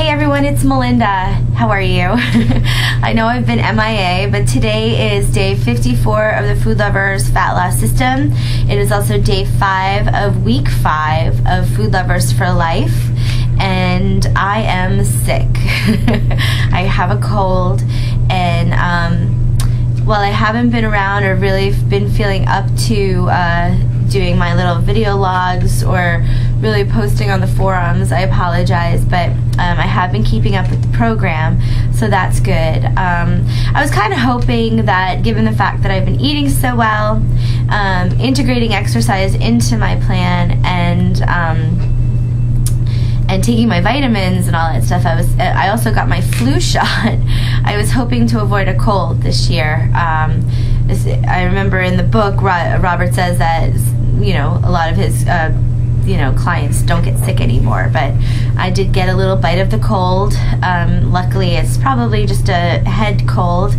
Hey everyone, it's Melinda. How are you? I know I've been MIA, but today is day 54 of the Food Lovers Fat Loss System. It is also day 5 of week 5 of Food Lovers for Life, and I am sick. I have a cold, and while I haven't been around or really been feeling up to doing my little video logs or really posting on the forums, I apologize, but I have been keeping up with the program, so that's good. I was kind of hoping that, given the fact that I've been eating so well, integrating exercise into my plan, and taking my vitamins and all that stuff, I also got my flu shot. I was hoping to avoid a cold this year. I remember in the book, Robert says that, you know, a lot of his clients don't get sick anymore, but I did get a little bite of the cold. Luckily, it's probably just a head cold.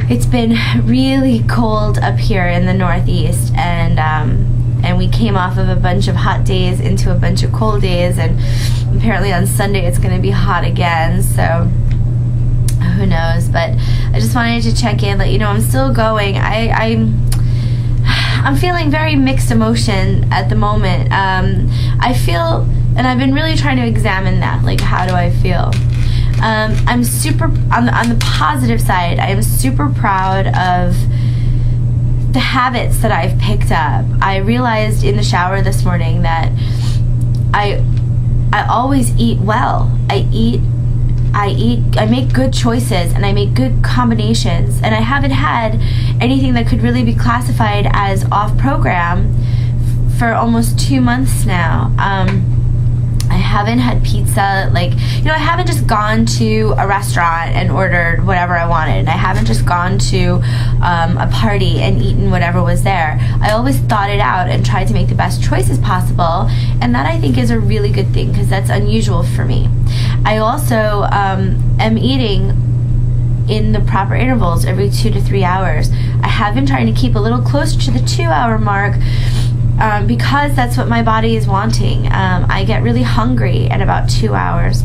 It's been really cold up here in the Northeast, and we came off of a bunch of hot days into a bunch of cold days, and apparently on Sunday it's going to be hot again, so who knows. But I just wanted to check in, let you know I'm still going. I'm feeling very mixed emotion at the moment. I feel, and I've been really trying to examine that, like, how do I feel? I'm super, on the positive side, I am super proud of the habits that I've picked up. I realized in the shower this morning that I always eat well. I make good choices, and I make good combinations, and I haven't had anything that could really be classified as off program for almost 2 months now. I haven't had pizza, like, you know, I haven't just gone to a restaurant and ordered whatever I wanted. I haven't just gone to a party and eaten whatever was there. I always thought it out and tried to make the best choices possible, and that, I think, is a really good thing, because that's unusual for me. I also am eating in the proper intervals every 2 to 3 hours. I have been trying to keep a little closer to the 2-hour mark, because that's what my body is wanting. I get really hungry at about 2 hours,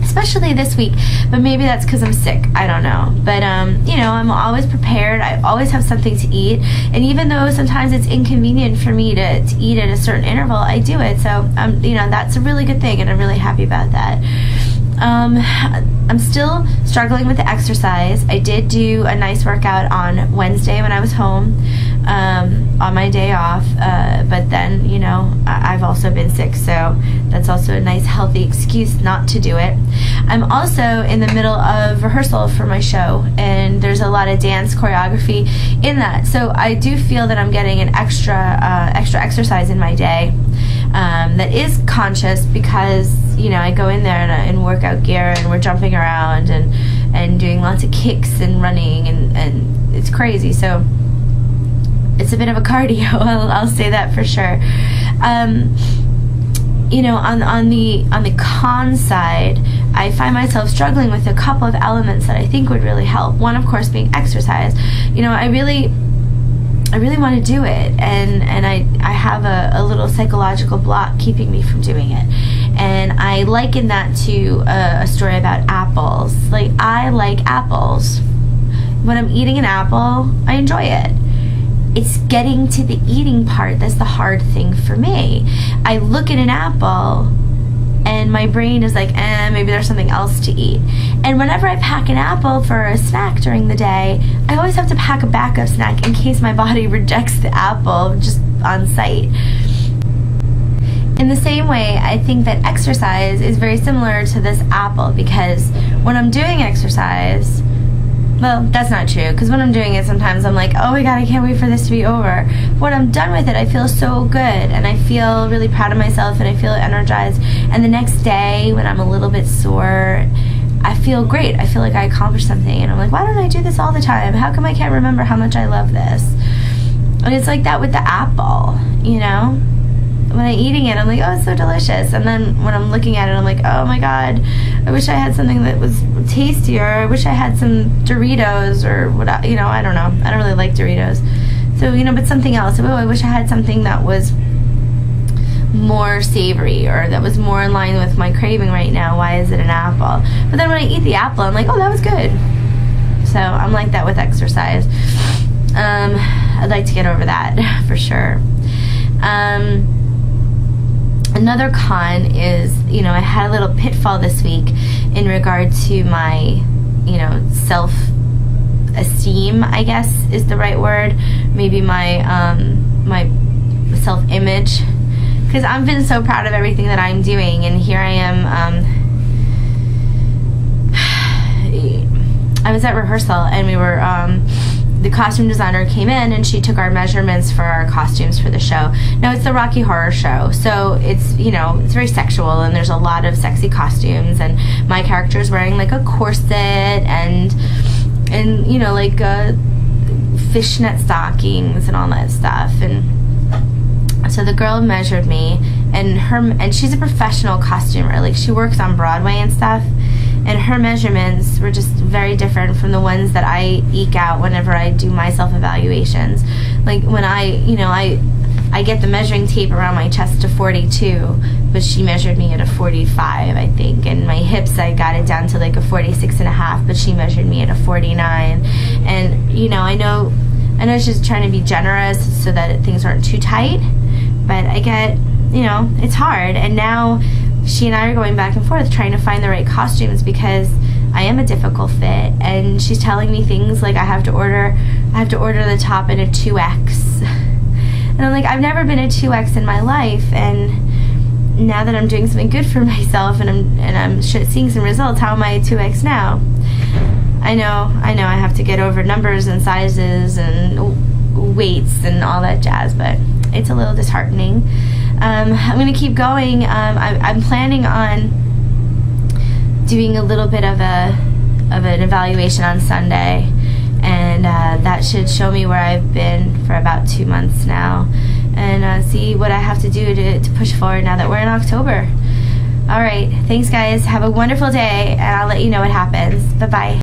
especially this week, but maybe that's because I'm sick. I don't know. But, you know, I'm always prepared. I always have something to eat, and even though sometimes it's inconvenient for me to eat at a certain interval, I do it. So, you know, that's a really good thing, and I'm really happy about that. I'm still struggling with the exercise. I did do a nice workout on Wednesday when I was home, on my day off, but then, you know, I've also been sick, so that's also a nice healthy excuse not to do it. I'm also in the middle of rehearsal for my show, and there's a lot of dance choreography in that, so I do feel that I'm getting an extra exercise in my day, that is conscious, because, you know, I go in there and work out gear, and we're jumping around and doing lots of kicks and running, and it's crazy. So it's a bit of a cardio. I'll say that for sure. You know, on the con side, I find myself struggling with a couple of elements that I think would really help. One, of course, being exercise. You know, I really want to do it, and I have a little psychological block keeping me from doing it. And I liken that to a story about apples. Like, I like apples. When I'm eating an apple, I enjoy it. It's getting to the eating part that's the hard thing for me. I look at an apple, and my brain is like, maybe there's something else to eat. And whenever I pack an apple for a snack during the day, I always have to pack a backup snack in case my body rejects the apple just on sight. In the same way, I think that exercise is very similar to this apple, because when I'm doing exercise, well, that's not true, because when I'm doing it, sometimes I'm like, oh my god, I can't wait for this to be over. But when I'm done with it, I feel so good, and I feel really proud of myself, and I feel energized. And the next day, when I'm a little bit sore, I feel great. I feel like I accomplished something, and I'm like, why don't I do this all the time? How come I can't remember how much I love this? And it's like that with the apple, you know? When I'm eating it, I'm like, oh, it's so delicious. And then when I'm looking at it, I'm like, oh my god, I wish I had something that was tastier. I wish I had some Doritos or what, you know, I don't know. I don't really like Doritos. So, you know, but something else. Oh, I wish I had something that was more savory, or that was more in line with my craving right now. Why is it an apple? But then when I eat the apple, I'm like, oh, that was good. So I'm like that with exercise. I'd like to get over that for sure. Another con is, I had a little pitfall this week in regard to my, self-esteem, I guess is the right word. Maybe my my self-image, because I've been so proud of everything that I'm doing, and here I am. I was at rehearsal, and we were the costume designer came in, and she took our measurements for our costumes for the show. Now, it's the Rocky Horror Show, so it's, it's very sexual, and there's a lot of sexy costumes, and my character is wearing like a corset and like fishnet stockings and all that stuff. And so the girl measured me, and she's a professional costumer, like she works on Broadway and stuff. And her measurements were just very different from the ones that I eke out whenever I do my self-evaluations. Like when I get the measuring tape around my chest to 42, but she measured me at a 45, I think. And my hips, I got it down to like a 46.5, but she measured me at a 49. And, I know she's trying to be generous so that things aren't too tight, but I get, it's hard. And now she and I are going back and forth trying to find the right costumes, because I am a difficult fit, and she's telling me things like I have to order the top in a 2X. And I'm like, I've never been a 2X in my life, and now that I'm doing something good for myself and I'm seeing some results, how am I a 2X now? I know I have to get over numbers and sizes and weights and all that jazz, but it's a little disheartening. I'm going to keep going. I'm planning on doing a little bit of an evaluation on Sunday, and that should show me where I've been for about 2 months now, and see what I have to do to push forward now that we're in October. All right, thanks guys. Have a wonderful day, and I'll let you know what happens. Bye-bye.